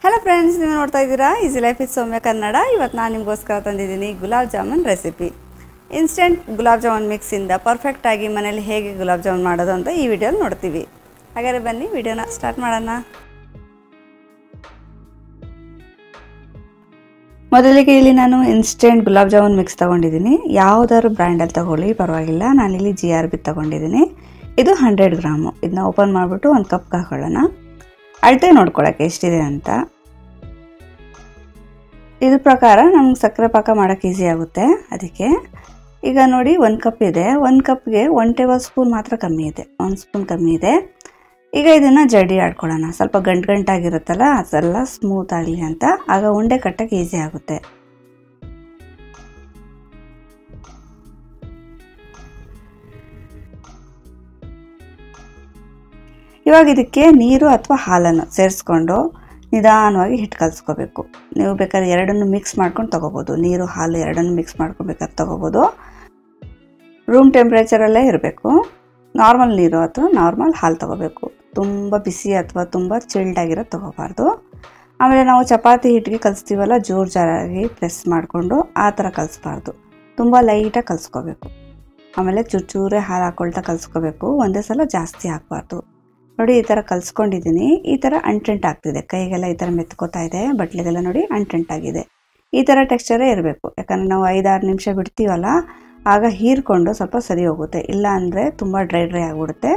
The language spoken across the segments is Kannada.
हेलो फ्रेंड्स, ನೀವು ನೋಡ್ತಾ ಇದ್ದೀರಾ ಈಸಿ ಲೈಫ್ ವಿತ್ ಸೌಮ್ಯ ಕನ್ನಡ। ಇವತ್ತು ನಾನು ನಿಮಗೋಸ್ಕರ ತಂದಿದ್ದೀನಿ gulab jamun recipe. Instant gulab jamun mix ಇಂದ ಪರ್ಫೆಕ್ಟ್ ಆಗಿ ಮನೆಯಲ್ಲಿ ಹೇಗೆ ಗುಲಾಬ್ ಜಾಮೂನ್ ಮಾಡೋದು ಅಂತ ಈ ವಿಡಿಯೋದಲ್ಲಿ ನೋಡ್ತೀವಿ। ಹಾಗಾದ್ರೆ ಬನ್ನಿ ವಿಡಿಯೋನ ಸ್ಟಾರ್ಟ್ ಮಾಡೋಣ। ಮೊದಲಿಗೆ ಇಲ್ಲಿ ನಾನು ಇನ್ಸ್ಟೆಂಟ್ ಗುಲಾಬ್ ಜಾಮೂನ್ ಮಿಕ್ಸ್ ತಗೊಂಡಿದ್ದೀನಿ। ಯಾವುದಾದ್ರು ಬ್ರ್ಯಾಂಡ್ ಅಲ್ಲಿ ತಗೊಳ್ಳಿ ಪರವಾಗಿಲ್ಲ, ನಾನು ಇಲ್ಲಿ GRB ತಗೊಂಡಿದ್ದೀನಿ। ಇದು 100 ಗ್ರಾಮ್। ಇದನ್ನ ಓಪನ್ ಮಾಡಿಬಿಟ್ಟು ಒಂದು ಕಪ್ ಹಾಕೊಳ್ಳೋಣ। ಅಳತೆ ನೋಡ್ಕೊಳ್ಳೋಕೆ ಎಷ್ಟಿದೆ ಅಂತ। ಇದ್ರ ಪ್ರಕಾರ ನಮ್ಗೆ ಸಕ್ಕರೆ ಪಾಕ ಮಾಡೋಕ್ಕೆ ಈಸಿ ಆಗುತ್ತೆ। ಅದಕ್ಕೆ ಈಗ ನೋಡಿ 1 ಕಪ್ ಇದೆ, 1 ಕಪ್ಗೆ 1 ಟೇಬಲ್ ಸ್ಪೂನ್ ಮಾತ್ರ ಕಮ್ಮಿ ಇದೆ, 1 ಸ್ಪೂನ್ ಕಮ್ಮಿ ಇದೆ। ಈಗ ಇದನ್ನು ಜಡಿ ಆಡ್ಕೊಳ್ಳೋಣ, ಸ್ವಲ್ಪ ಗಂಟಾಗಿರುತ್ತಲ್ಲ ಅದೆಲ್ಲ ಸ್ಮೂತ್ ಆಗಲಿ ಅಂತ, ಆಗ ಉಂಡೆ ಕಟ್ಟಕ್ಕೆ ಈಸಿ ಆಗುತ್ತೆ। ಇವಾಗ ಇದಕ್ಕೆ ನೀರು ಅಥವಾ ಹಾಲನ್ನು ಸೇರಿಸ್ಕೊಂಡು ನಿಧಾನವಾಗಿ ಹಿಟ್ಟು ಕಲಿಸ್ಕೋಬೇಕು। ನೀವು ಬೇಕಾದ್ರೆ ಎರಡನ್ನು ಮಿಕ್ಸ್ ಮಾಡ್ಕೊಂಡು ತಗೋಬೋದು, ನೀರು ಹಾಲು ಎರಡನ್ನು ಮಿಕ್ಸ್ ಮಾಡ್ಕೊಬೇಕಾದ್ರೆ ತಗೋಬೋದು। ರೂಮ್ ಟೆಂಪ್ರೇಚರಲ್ಲೇ ಇರಬೇಕು। ನಾರ್ಮಲ್ ನೀರು ಅಥವಾ ನಾರ್ಮಲ್ ಹಾಲು ತಗೋಬೇಕು, ತುಂಬ ಬಿಸಿ ಅಥವಾ ತುಂಬ ಚಿಲ್ಡ್ ಆಗಿರೋದು ತಗೋಬಾರ್ದು। ಆಮೇಲೆ ನಾವು ಚಪಾತಿ ಹಿಟ್ಟಿಗೆ ಕಲಿಸ್ತೀವಲ್ಲ, ಜೋರು ಜಾರಾಗಿ ಪ್ರೆಸ್ ಮಾಡಿಕೊಂಡು ಆ ಥರ ಕಲಿಸ್ಬಾರ್ದು, ತುಂಬ ಲೈಟಾಗಿ ಕಲಿಸ್ಕೋಬೇಕು। ಆಮೇಲೆ ಚೂರೇ ಹಾಲು ಹಾಕ್ಕೊಳ್ತಾ ಕಲಿಸ್ಕೋಬೇಕು, ಒಂದೇ ಸಲ ಜಾಸ್ತಿ ಹಾಕಬಾರ್ದು। ನೋಡಿ ಈ ಥರ ಕಲಿಸ್ಕೊಂಡಿದ್ದೀನಿ, ಈ ಥರ ಅಂಟೆಂಟ್ ಆಗ್ತಿದೆ, ಕೈಗೆಲ್ಲ ಈ ಥರ ಮೆತ್ಕೋತಾ ಇದೆ, ಬಟ್ಲಿಗೆಲ್ಲ ನೋಡಿ ಅಂಟೆಂಟ್ ಆಗಿದೆ। ಈ ಥರ ಟೆಕ್ಸ್ಚರೇ ಇರಬೇಕು, ಯಾಕಂದರೆ ನಾವು 5-6 ನಿಮಿಷ ಬಿಡ್ತೀವಲ್ಲ ಆಗ ಹೀರ್ಕೊಂಡು ಸ್ವಲ್ಪ ಸರಿ ಹೋಗುತ್ತೆ, ಇಲ್ಲ ಅಂದರೆ ತುಂಬ ಡ್ರೈ ಆಗಿಬಿಡುತ್ತೆ,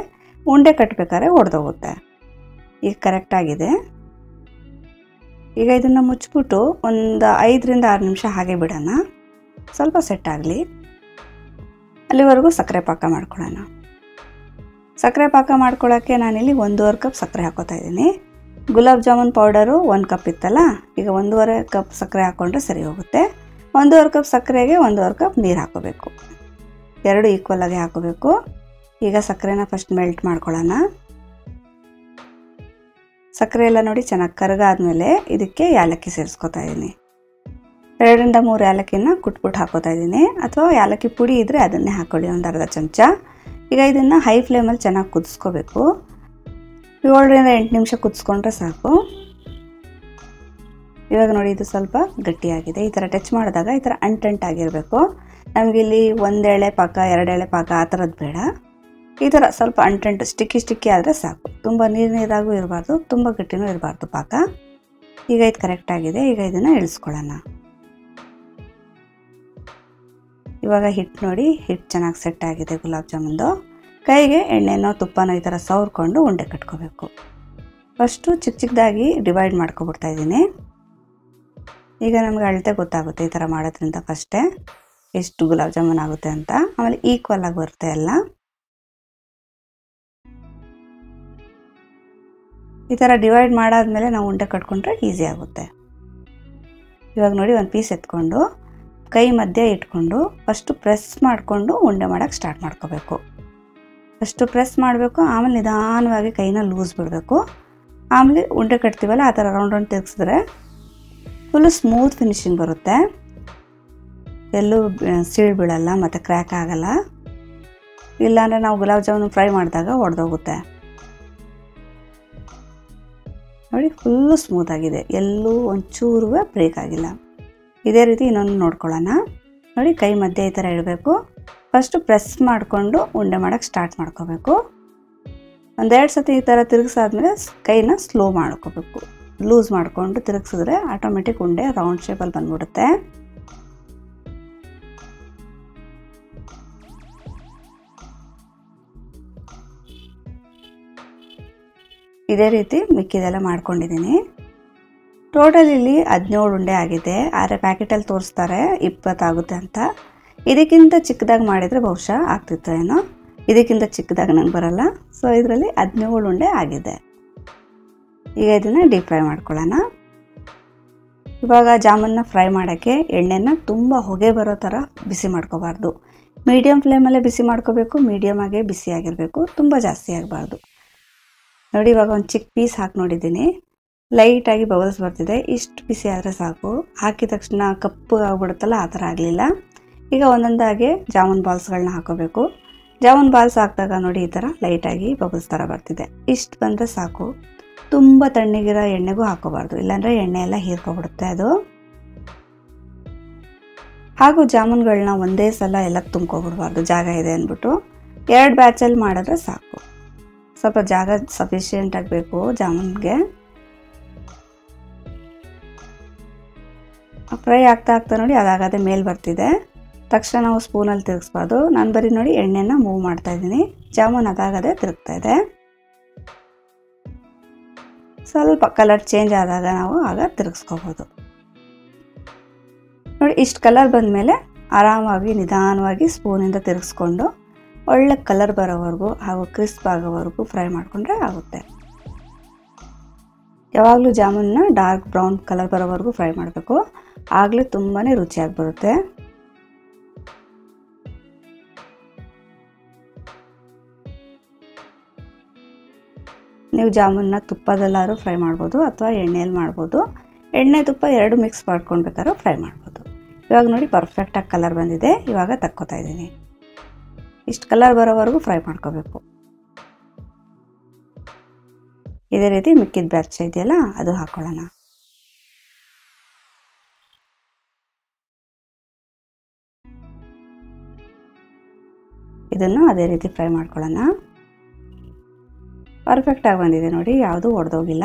ಉಂಡೆ ಕಟ್ಟಬೇಕಾದ್ರೆ ಒಡೆದೋಗುತ್ತೆ। ಈಗ ಕರೆಕ್ಟಾಗಿದೆ। ಈಗ ಇದನ್ನು ಮುಚ್ಚಿಬಿಟ್ಟು ಒಂದು 5-6 ನಿಮಿಷ ಹಾಗೆ ಬಿಡೋಣ, ಸ್ವಲ್ಪ ಸೆಟ್ ಆಗಲಿ, ಅಲ್ಲಿವರೆಗೂ ಸಕ್ಕರೆ ಪಾಕ ಮಾಡ್ಕೊಳ್ಳೋಣ। ಸಕ್ಕರೆ ಪಾಕ ಮಾಡ್ಕೊಳ್ಳೋಕ್ಕೆ ನಾನಿಲ್ಲಿ 1.5 ಕಪ್ ಸಕ್ಕರೆ ಹಾಕೋತಾ ಇದ್ದೀನಿ। ಗುಲಾಬ್ ಜಾಮೂನ್ ಪೌಡರು 1 ಕಪ್ ಇತ್ತಲ್ಲ, ಈಗ 1.5 ಕಪ್ ಸಕ್ಕರೆ ಹಾಕ್ಕೊಂಡ್ರೆ ಸರಿ ಹೋಗುತ್ತೆ। 1.5 ಕಪ್ ಸಕ್ಕರೆಗೆ 1.5 ಕಪ್ ನೀರು ಹಾಕೋಬೇಕು, ಎರಡು ಈಕ್ವಲ್ ಆಗಿ ಹಾಕೋಬೇಕು। ಈಗ ಸಕ್ಕರೆನ ಫಸ್ಟ್ ಮೆಲ್ಟ್ ಮಾಡ್ಕೊಳ್ಳೋಣ। ಸಕ್ಕರೆ ಎಲ್ಲ ನೋಡಿ ಚೆನ್ನಾಗಿ ಕರಗಾದ್ಮೇಲೆ ಇದಕ್ಕೆ ಏಲಕ್ಕಿ ಸೇರಿಸ್ಕೊತಾ ಇದ್ದೀನಿ, 2-3 ಏಲಕ್ಕಿನ ಕುಟ್ಬಿಟ್ಟು ಹಾಕೋತಾ ಇದ್ದೀನಿ, ಅಥವಾ ಏಲಕ್ಕಿ ಪುಡಿ ಇದ್ದರೆ ಅದನ್ನೇ ಹಾಕೊಳ್ಳಿ, ಒಂದು ಅರ್ಧ ಚಮಚ। ಈಗ ಇದನ್ನು ಹೈ ಫ್ಲೇಮಲ್ಲಿ ಚೆನ್ನಾಗಿ ಕುದಿಸ್ಕೋಬೇಕು, 7-8 ನಿಮಿಷ ಕುದಿಸ್ಕೊಂಡ್ರೆ ಸಾಕು। ಇವಾಗ ನೋಡಿ ಇದು ಸ್ವಲ್ಪ ಗಟ್ಟಿಯಾಗಿದೆ, ಈ ಥರ ಟಚ್ ಮಾಡಿದಾಗ ಈ ಥರ ಅಂಟೆಂಟಾಗಿರಬೇಕು। ನಮಗಿಲ್ಲಿ 1 ಎಳೆ ಪಾಕ 2 ಎಳೆ ಪಾಕ ಆ ಥರದ್ದು ಬೇಡ, ಈ ಥರ ಸ್ವಲ್ಪ ಅಂಟೆಂಟ್ ಸ್ಟಿಕ್ಕಿ ಆದರೆ ಸಾಕು, ತುಂಬ ನೀರಾಗೂ ಇರಬಾರ್ದು, ತುಂಬ ಗಟ್ಟಿನೂ ಇರಬಾರ್ದು ಪಾಕ। ಈಗ ಇದು ಕರೆಕ್ಟಾಗಿದೆ, ಈಗ ಇದನ್ನು ಇಳಿಸ್ಕೊಳ್ಳೋಣ। ಇವಾಗ ಹಿಟ್ಟು ನೋಡಿ, ಹಿಟ್ಟು ಚೆನ್ನಾಗಿ ಸೆಟ್ ಆಗಿದೆ ಗುಲಾಬ್ ಜಾಮೂನ್ದು। ಕೈಗೆ ಎಣ್ಣೆನೋ ತುಪ್ಪನೋ ಈ ಥರ ಸವರ್ಕೊಂಡು ಉಂಡೆ ಕಟ್ಕೋಬೇಕು। ಫಸ್ಟು ಚಿಕ್ಕದಾಗಿ ಡಿವೈಡ್ ಮಾಡ್ಕೊಬಿಡ್ತಾ ಇದ್ದೀನಿ, ಈಗ ನಮಗೆ ಅಳತೆ ಗೊತ್ತಾಗುತ್ತೆ ಈ ಥರ ಮಾಡೋದ್ರಿಂದ ಫಸ್ಟೇ ಎಷ್ಟು ಗುಲಾಬ್ ಜಾಮೂನ್ ಆಗುತ್ತೆ ಅಂತ, ಆಮೇಲೆ ಈಕ್ವಲ್ ಆಗಿ ಬರುತ್ತೆ ಎಲ್ಲ। ಈ ಥರ ಡಿವೈಡ್ ಮಾಡಾದ್ಮೇಲೆ ನಾವು ಉಂಡೆ ಕಟ್ಕೊಂಡ್ರೆ ಈಸಿ ಆಗುತ್ತೆ। ಇವಾಗ ನೋಡಿ ಒಂದು ಪೀಸ್ ಎತ್ಕೊಂಡು ಕೈ ಮಧ್ಯೆ ಇಟ್ಕೊಂಡು ಫಸ್ಟು ಪ್ರೆಸ್ ಮಾಡಿಕೊಂಡು ಉಂಡೆ ಮಾಡೋಕ್ಕೆ ಸ್ಟಾರ್ಟ್ ಮಾಡ್ಕೋಬೇಕು। ಫಸ್ಟು ಪ್ರೆಸ್ ಮಾಡಬೇಕು, ಆಮೇಲೆ ನಿಧಾನವಾಗಿ ಕೈನ ಲೂಸ್ ಬಿಡಬೇಕು, ಆಮೇಲೆ ಉಂಡೆ ಕಟ್ತೀವಲ್ಲ ಆ ಥರ ರೌಂಡ್ ತಿರುಗಿಸಿದ್ರೆ ಫುಲ್ಲು ಸ್ಮೂತ್ ಫಿನಿಶಿಂಗ್ ಬರುತ್ತೆ, ಎಲ್ಲೂ ಸೀಳು ಬೀಳಲ್ಲ ಮತ್ತು ಕ್ರ್ಯಾಕ್ ಆಗಲ್ಲ, ಇಲ್ಲಾಂದರೆ ನಾವು ಗುಲಾಬ್ ಜಾಮೂನು ಫ್ರೈ ಮಾಡಿದಾಗ ಒಡೆದೋಗುತ್ತೆ। ನೋಡಿ ಫುಲ್ಲು ಸ್ಮೂತ್ ಆಗಿದೆ, ಎಲ್ಲೂ ಒಂಚೂರು ಬ್ರೇಕ್ ಆಗಿಲ್ಲ। ಇದೇ ರೀತಿ ಇನ್ನೊಂದು ನೋಡ್ಕೊಳ್ಳೋಣ। ನೋಡಿ ಕೈ ಮಧ್ಯೆ ಈ ಥರ ಇಡಬೇಕು, ಫಸ್ಟು ಪ್ರೆಸ್ ಮಾಡಿಕೊಂಡು ಉಂಡೆ ಮಾಡೋಕ್ಕೆ ಸ್ಟಾರ್ಟ್ ಮಾಡ್ಕೋಬೇಕು, 1-2 ಸತಿ ಈ ಥರ ತಿರುಗಿಸಾದ್ಮೇಲೆ ಕೈನ ಸ್ಲೋ ಮಾಡ್ಕೋಬೇಕು, ಲೂಸ್ ಮಾಡಿಕೊಂಡು ತಿರುಗಿಸಿದ್ರೆ ಆಟೋಮೆಟಿಕ್ ಉಂಡೆ ರೌಂಡ್ ಶೇಪಲ್ಲಿ ಬಂದ್ಬಿಡುತ್ತೆ। ಇದೇ ರೀತಿ ಮಿಕ್ಕಿದೆಲ್ಲ ಮಾಡ್ಕೊಂಡಿದ್ದೀನಿ। ಟೋಟಲ್ ಇಲ್ಲಿ 17 ಉಂಡೆ ಆಗಿದೆ, ಆದರೆ ಪ್ಯಾಕೆಟಲ್ಲಿ ತೋರಿಸ್ತಾರೆ 20 ಆಗುತ್ತೆ ಅಂತ, ಇದಕ್ಕಿಂತ ಚಿಕ್ಕದಾಗಿ ಮಾಡಿದರೆ ಬಹುಶಃ ಆಗ್ತಿತ್ತು ಏನೋ, ಇದಕ್ಕಿಂತ ಚಿಕ್ಕದಾಗಿ ನಂಗೆ ಬರಲ್ಲ, ಸೊ ಇದರಲ್ಲಿ 17 ಉಂಡೆ ಆಗಿದೆ। ಈಗ ಇದನ್ನು ಡೀಪ್ ಫ್ರೈ ಮಾಡ್ಕೊಳ್ಳೋಣ। ಇವಾಗ ಜಾಮೂನ್ನ ಫ್ರೈ ಮಾಡೋಕ್ಕೆ ಎಣ್ಣೆನ ತುಂಬ ಹೊಗೆ ಬರೋ ಥರ ಬಿಸಿ ಮಾಡ್ಕೋಬಾರ್ದು, ಮೀಡಿಯಮ್ ಫ್ಲೇಮಲ್ಲೇ ಬಿಸಿ ಮಾಡ್ಕೋಬೇಕು, ಮೀಡಿಯಮ್ ಆಗೇ ಬಿಸಿ ಆಗಿರಬೇಕು, ತುಂಬ ಜಾಸ್ತಿ ಆಗಬಾರ್ದು। ನೋಡಿ ಇವಾಗ ಒಂದು ಚಿಕ್ಕ ಪೀಸ್ ಹಾಕಿ ನೋಡಿದ್ದೀನಿ, ಲೈಟಾಗಿ ಬಬಲ್ಸ್ ಬರ್ತಿದೆ, ಇಷ್ಟು ಬಿಸಿ ಆದರೆ ಸಾಕು, ಹಾಕಿದ ತಕ್ಷಣ ಕಪ್ಪು ಆಗ್ಬಿಡುತ್ತಲ್ಲ ಆ ಥರ ಆಗಲಿಲ್ಲ। ಈಗ ಒಂದೊಂದಾಗಿ ಜಾಮೂನ್ ಬಾಲ್ಸ್ಗಳನ್ನ ಹಾಕೋಬೇಕು, ಜಾಮೂನ್ ಬಾಲ್ಸ್ ಹಾಕಿದಾಗ ನೋಡಿ ಈ ಥರ ಲೈಟಾಗಿ ಬಬಲ್ಸ್ ಥರ ಬರ್ತಿದೆ, ಇಷ್ಟು ಬಂದರೆ ಸಾಕು। ತುಂಬ ತಣ್ಣಗಿರೋ ಎಣ್ಣೆಗೂ ಹಾಕೋಬಾರ್ದು, ಇಲ್ಲಾಂದರೆ ಎಣ್ಣೆ ಎಲ್ಲ ಹೀರ್ಕೊಬಿಡುತ್ತೆ ಅದು. ಹಾಗೂ ಜಾಮೂನ್ಗಳನ್ನ ಒಂದೇ ಸಲ ಎಲ್ಲ ತುಂಬ್ಕೊಬಿಡ್ಬಾರ್ದು, ಜಾಗ ಇದೆ ಅಂದ್ಬಿಟ್ಟು 2 ಬ್ಯಾಚಲ್ಲಿ ಮಾಡಿದ್ರೆ ಸಾಕು. ಸ್ವಲ್ಪ ಜಾಗ ಸಫಿಷಿಯೆಂಟ್ ಆಗಬೇಕು ಜಾಮೂನ್ಗೆ. ಫ್ರೈ ಆಗ್ತಾ ನೋಡಿ ಅದಾಗದೆ ಮೇಲೆ ಬರ್ತಿದೆ. ತಕ್ಷಣ ನಾವು ಸ್ಪೂನಲ್ಲಿ ತಿರುಗಿಸ್ಬಾರ್ದು. ನಾನು ಬರೀ ನೋಡಿ ಎಣ್ಣೆನ ಮೂವ್ ಮಾಡ್ತಾ ಇದ್ದೀನಿ. ಜಾಮೂನ್ ಅದಾಗದೆ ತಿರುಗ್ತಾ ಇದೆ. ಸ್ವಲ್ಪ ಕಲರ್ ಚೇಂಜ್ ಆದಾಗ ನಾವು ಆಗ ತಿರುಗಿಸ್ಕೋಬೋದು. ನೋಡಿ ಇಷ್ಟು ಕಲರ್ ಬಂದಮೇಲೆ ಆರಾಮಾಗಿ ನಿಧಾನವಾಗಿ ಸ್ಪೂನಿಂದ ತಿರುಗಿಸ್ಕೊಂಡು ಒಳ್ಳೆ ಕಲರ್ ಬರೋವರೆಗೂ ಹಾಗೂ ಕ್ರಿಸ್ಪ್ ಆಗೋವರೆಗೂ ಫ್ರೈ ಮಾಡಿಕೊಂಡ್ರೆ ಆಗುತ್ತೆ. ಯಾವಾಗಲೂ ಜಾಮೂನ್ನ ಡಾರ್ಕ್ ಬ್ರೌನ್ ಕಲರ್ ಬರೋವರೆಗೂ ಫ್ರೈ ಮಾಡಬೇಕು, ಆಗಲೇ ತುಂಬಾ ರುಚಿಯಾಗಿ ಬರುತ್ತೆ. ನೀವು ಜಾಮೂನ್ನ ತುಪ್ಪದಲ್ಲಾದ್ರೂ ಫ್ರೈ ಮಾಡ್ಬೋದು ಅಥವಾ ಎಣ್ಣೆಯಲ್ಲಿ ಮಾಡ್ಬೋದು. ಎಣ್ಣೆ ತುಪ್ಪ 2 ಮಿಕ್ಸ್ ಮಾಡ್ಕೊಂಡು ಬೇಕಾದ್ರೂ ಫ್ರೈ ಮಾಡ್ಬೋದು. ಇವಾಗ ನೋಡಿ ಪರ್ಫೆಕ್ಟಾಗಿ ಕಲರ್ ಬಂದಿದೆ. ಇವಾಗ ತಕ್ಕೋತಾ ಇದ್ದೀನಿ. ಇಷ್ಟು ಕಲರ್ ಬರೋವರೆಗೂ ಫ್ರೈ ಮಾಡ್ಕೋಬೇಕು. ಇದೇ ರೀತಿ ಮಿಕ್ಕಿದ ಬ್ಯಾಚ್ ಇದೆಯಲ್ಲ ಅದು ಹಾಕೊಳ್ಳೋಣ. ಇದನ್ನು ಅದೇ ರೀತಿ ಫ್ರೈ ಮಾಡ್ಕೊಳ್ಳೋಣ. ಪರ್ಫೆಕ್ಟಾಗಿ ಬಂದಿದೆ ನೋಡಿ, ಯಾವುದೂ ಒಡೆದೋಗಿಲ್ಲ.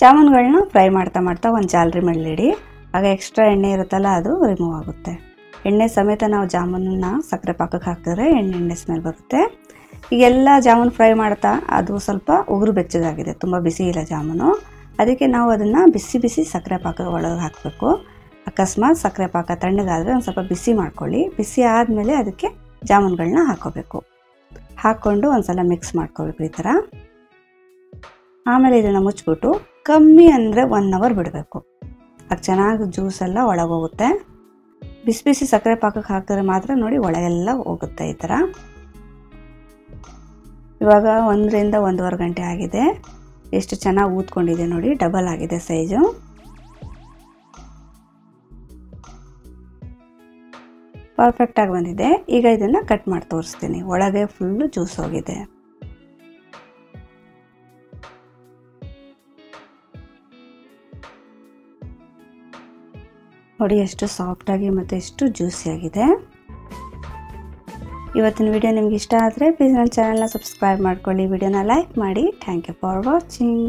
ಜಾಮೂನ್ಗಳನ್ನ ಫ್ರೈ ಮಾಡ್ತಾ ಒಂದು ಜಾಲರಿ ಮೇಲಿಡಿ, ಆಗ ಎಕ್ಸ್ಟ್ರಾ ಎಣ್ಣೆ ಇರುತ್ತಲ್ಲ ಅದು ರಿಮೂವ್ ಆಗುತ್ತೆ. ಎಣ್ಣೆ ಸಮೇತ ನಾವು ಜಾಮೂನನ್ನ ಸಕ್ಕರೆ ಪಾಕಕ್ಕೆ ಹಾಕಿದ್ರೆ ಎಣ್ಣೆ ಸ್ಮೆಲ್ ಬರುತ್ತೆ. ಈಗೆಲ್ಲ ಜಾಮೂನ್ ಫ್ರೈ ಮಾಡ್ತಾ ಅದು ಸ್ವಲ್ಪ ಉಗುರು ಬೆಚ್ಚಗಾಗಿದೆ, ತುಂಬ ಬಿಸಿ ಇಲ್ಲ ಜಾಮೂನು. ಅದಕ್ಕೆ ನಾವು ಅದನ್ನು ಬಿಸಿ ಸಕ್ಕರೆ ಪಾಕ ಒಳಗೆ ಹಾಕಬೇಕು. ಅಕಸ್ಮಾತ್ ಸಕ್ಕರೆ ಪಾಕ ತಣ್ಣಗಾದರೆ ಒಂದು ಸ್ವಲ್ಪ ಬಿಸಿ ಮಾಡ್ಕೊಳ್ಳಿ. ಬಿಸಿ ಆದಮೇಲೆ ಅದಕ್ಕೆ ಜಾಮೂನ್ಗಳನ್ನ ಹಾಕ್ಕೋಬೇಕು. ಹಾಕ್ಕೊಂಡು ಒಂದು ಸಲ ಮಿಕ್ಸ್ ಮಾಡ್ಕೋಬೇಕು ಈ ಥರ. ಆಮೇಲೆ ಇದನ್ನು ಮುಚ್ಚಿಬಿಟ್ಟು ಕಮ್ಮಿ ಅಂದರೆ 1 ಅವರ್ ಬಿಡಬೇಕು. ಆಗ ಚೆನ್ನಾಗಿ ಜ್ಯೂಸೆಲ್ಲ ಒಳಗೋಗುತ್ತೆ. ಬಿಸಿ ಸಕ್ಕರೆ ಪಾಕಕ್ಕೆ ಹಾಕಿದ್ರೆ ಮಾತ್ರ ನೋಡಿ ಒಳಗೆಲ್ಲ ಹೋಗುತ್ತೆ ಈ ಥರ. ಇವಾಗ 1 ರಿಂದ 1.5 ಗಂಟೆ ಆಗಿದೆ. ಎಷ್ಟು ಚೆನ್ನಾಗಿ ಊದ್ಕೊಂಡಿದೆ ನೋಡಿ, ಡಬಲ್ ಆಗಿದೆ ಸೈಜು. ಪರ್ಫೆಕ್ಟಾಗಿ ಬಂದಿದೆ. ಈಗ ಇದನ್ನು ಕಟ್ ಮಾಡಿ ತೋರಿಸ್ತೀನಿ. ಒಳಗೆ ಫುಲ್ಲು ಜ್ಯೂಸ್ ಹೋಗಿದೆ. ನೋಡಿ ಎಷ್ಟು ಸಾಫ್ಟಾಗಿ ಮತ್ತು ಎಷ್ಟು ಜ್ಯೂಸಿಯಾಗಿದೆ. ಇವತ್ತಿನ ವಿಡಿಯೋ ನಿಮ್ಗೆ ಇಷ್ಟ ಆದರೆ ಪ್ಲೀಸ್ ನನ್ನ ಚಾನಲ್ನ ಸಬ್ಸ್ಕ್ರೈಬ್ ಮಾಡ್ಕೊಳ್ಳಿ, ವಿಡಿಯೋನ ಲೈಕ್ ಮಾಡಿ. Thank you for watching.